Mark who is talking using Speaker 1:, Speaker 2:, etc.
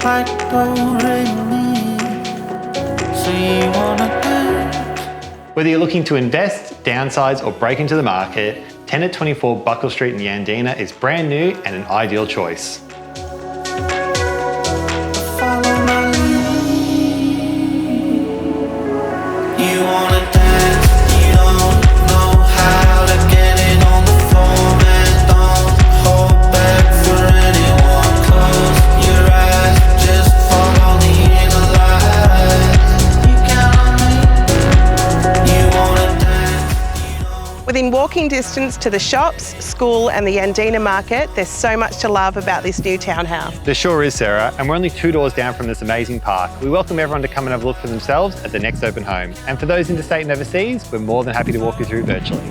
Speaker 1: like the rain. So you wanna dance?
Speaker 2: Whether you're looking to invest, downsize, or break into the market, 10 at 24 Buckle Street in Yandina is brand new and an ideal choice.
Speaker 1: Follow my lead. You wanna dance, you don't know how to get it on the floor, man. Don't hold back for anyone. Close your eyes, just follow the inner light. You count on me. You wanna dance, you don't.
Speaker 3: Within walking distance to the shops, school and the Yandina Market, there's so much to love about this new townhouse.
Speaker 2: There sure is, Sarah, and we're only 2 doors down from this amazing park. We welcome everyone to come and have a look for themselves at the next open home. And for those interstate and overseas, we're more than happy to walk you through virtually.